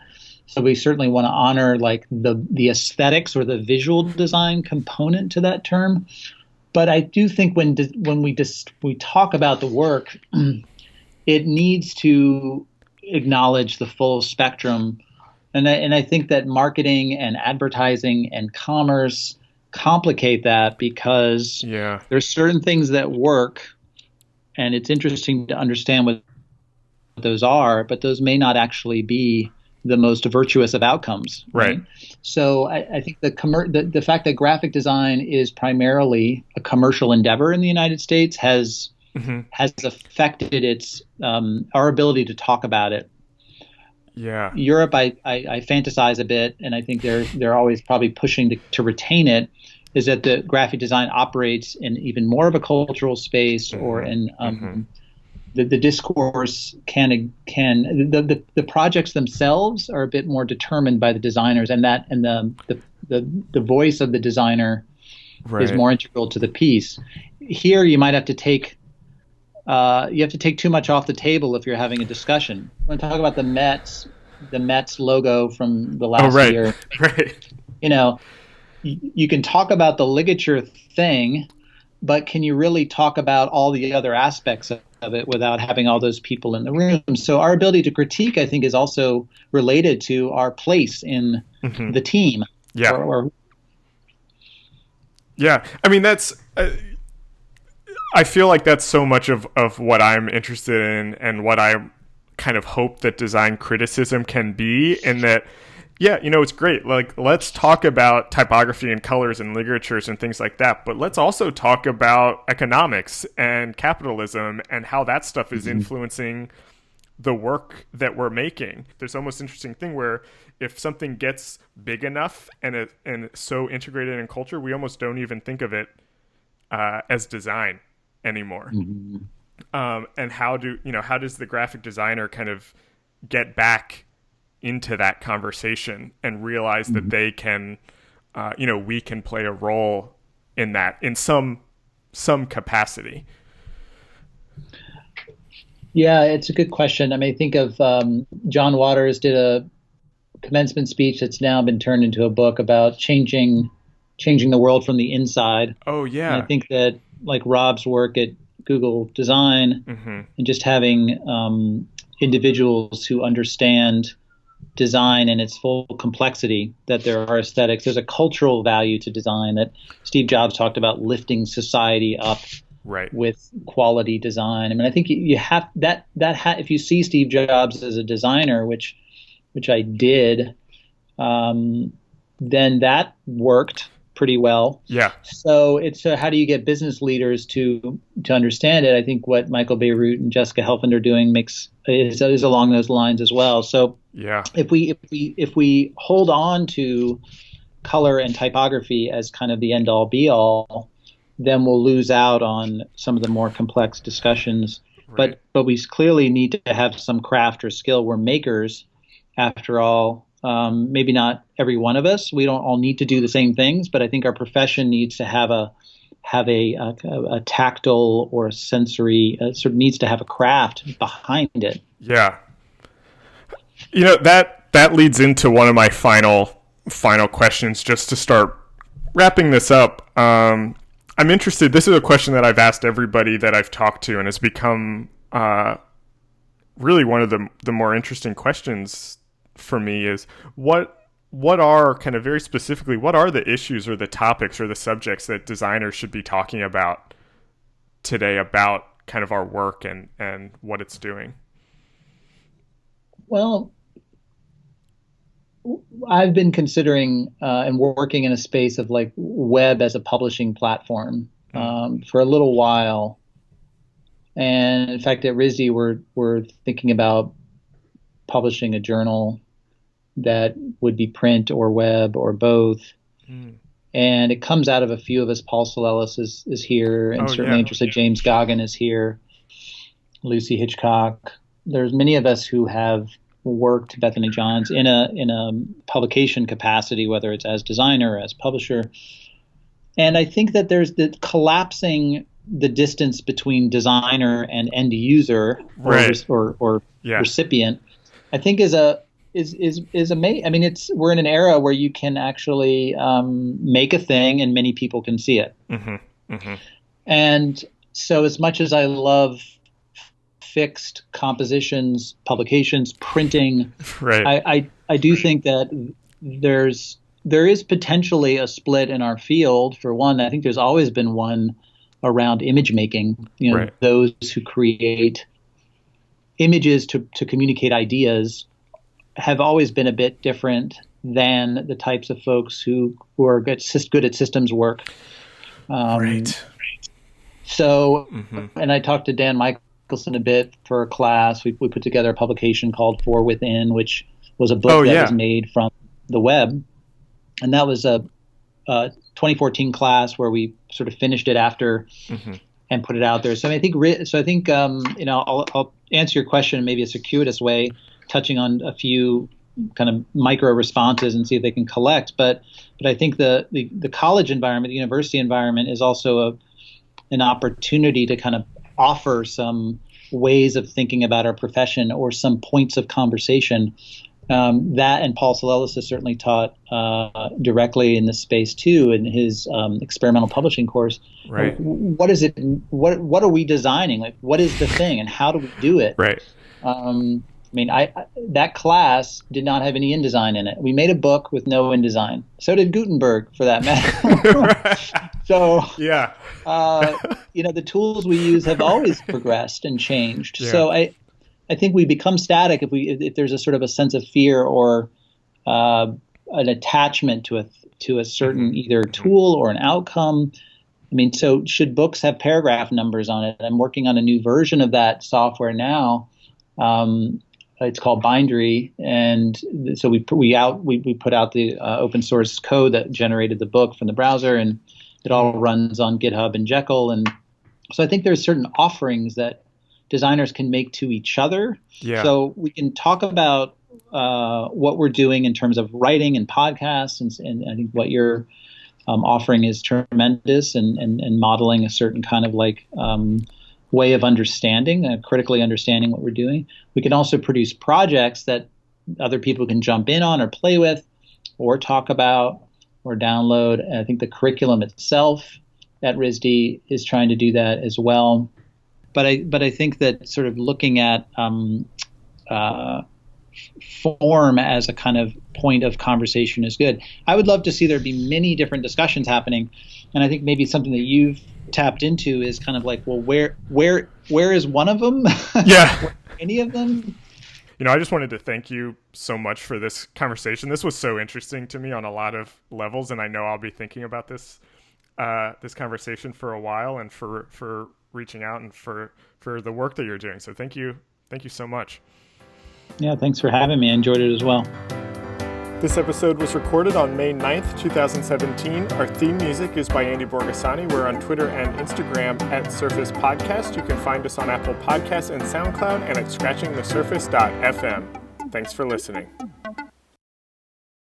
So we certainly want to honor like the aesthetics or the visual design component to that term. But I do think when we talk about the work, it needs to acknowledge the full spectrum. And I think that marketing and advertising and commerce complicate that because there's certain things that work, and it's interesting to understand what those are, but those may not actually be the most virtuous of outcomes. Right. So I think the fact that graphic design is primarily a commercial endeavor in the United States has affected its our ability to talk about it. Yeah. Europe, I fantasize a bit, and I think they're always probably pushing to retain it, is that the graphic design operates in even more of a cultural space, or in the discourse the projects themselves are a bit more determined by the designers, and the voice of the designer is more integral to the piece. Here, you might have to take too much off the table if you're having a discussion. I want to talk about the Mets logo from the last year. You can talk about the ligature thing, but can you really talk about all the other aspects of it without having all those people in the room? So our ability to critique, I think, is also related to our place in the team. Yeah. Yeah. That's I feel like that's so much of what I'm interested in, and what I kind of hope that design criticism can be, in that, it's great. Like, let's talk about typography and colors and ligatures and things like that, but let's also talk about economics and capitalism and how that stuff is influencing the work that we're making. There's almost interesting thing where if something gets big enough and so integrated in culture, we almost don't even think of it as design anymore. And how does the graphic designer kind of get back into that conversation and realize that they can, we can play a role in that in some capacity? Yeah, it's a good question. I think of John Waters did a commencement speech that's now been turned into a book about changing the world from the inside. Oh, yeah. And I think that, like Rob's work at Google Design, and just having individuals who understand design in its full complexity, that there are aesthetics. There's a cultural value to design that Steve Jobs talked about, lifting society up Right. with quality design. I mean, I think you have if you see Steve Jobs as a designer, which I did, then that worked pretty well. Yeah. So it's how do you get business leaders to understand it? I think what Michael Beirut and Jessica Helfand are doing is along those lines as well. So Yeah. if we hold on to color and typography as kind of the end all be all, then we'll lose out on some of the more complex discussions. Right. But we clearly need to have some craft or skill. We're makers, after all. Maybe not every one of us. We don't all need to do the same things, but I think our profession needs to have a tactile or a sensory sort of needs to have a craft behind it. Yeah. That leads into one of my final questions, just to start wrapping this up. I'm interested. This is a question that I've asked everybody that I've talked to, and has become really one of the more interesting questions for me is what are, kind of very specifically, what are the issues or the topics or the subjects that designers should be talking about today about kind of our work and what it's doing? Well, I've been considering and working in a space of like web as a publishing platform for a little while. And in fact, at RISD, we're thinking about publishing a journal that would be print or web or both. And it comes out of a few of us. Paul Solelis is here, and certainly interested. James Goggin is here. Lucy Hitchcock. There's many of us who have worked, Bethany Johns, in a publication capacity, whether it's as designer or as publisher. And I think that there's the collapsing the distance between designer and end user or recipient, I think is amazing. I mean, we're in an era where you can actually make a thing and many people can see it. Mm-hmm. Mm-hmm. And so as much as I love fixed compositions, publications, printing, right. I do think that there is potentially a split in our field. For one, I think there's always been one around image making, right. Those who create images to communicate ideas have always been a bit different than the types of folks who are good at systems work. Right. So, mm-hmm. And I talked to Dan Michelson a bit for a class. We put together a publication called For Within, which was a book that was made from the web. And that was a 2014 class where we sort of finished it after mm-hmm. and put it out there. So I think I'll answer your question in maybe a circuitous way, touching on a few kind of micro responses and see if they can collect. But I think the college environment, the university environment, is also an opportunity to kind of offer some ways of thinking about our profession or some points of conversation. That and Paul Solelis has certainly taught directly in this space too, in his experimental publishing course. Right. What is it? What are we designing? Like, what is the thing, and how do we do it? Right. I mean, that class did not have any InDesign in it. We made a book with no InDesign. So did Gutenberg, for that matter. So yeah. The tools we use have always progressed and changed. Yeah. So I think we become static if there's a sort of a sense of fear or an attachment to a certain either tool or an outcome. I mean, so should books have paragraph numbers on it? I'm working on a new version of that software now. It's called Bindery, and so we put out the open source code that generated the book from the browser, and it all runs on GitHub and Jekyll. And so I think there's certain offerings that designers can make to each other. Yeah. So we can talk about what we're doing in terms of writing and podcasts, and I think what you're offering is tremendous, and modeling a certain kind of way of understanding, critically understanding what we're doing. We can also produce projects that other people can jump in on or play with or talk about or download. And I think the curriculum itself at RISD is trying to do that as well. But I think that sort of looking at form as a kind of point of conversation is good. I would love to see there be many different discussions happening, and I think maybe something that you've tapped into is kind of like, well, where is one of them? Yeah. Any of them? I just wanted to thank you so much for this conversation. This was so interesting to me on a lot of levels, and I know I'll be thinking about this conversation for a while, and for reaching out and for the work that you're doing. So thank you so much. Yeah, thanks for having me. I enjoyed it as well. This episode was recorded on May 9th, 2017. Our theme music is by Andy Borgasani. We're on Twitter and Instagram at Surface Podcast. You can find us on Apple Podcasts and SoundCloud and at scratchingthesurface.fm. Thanks for listening.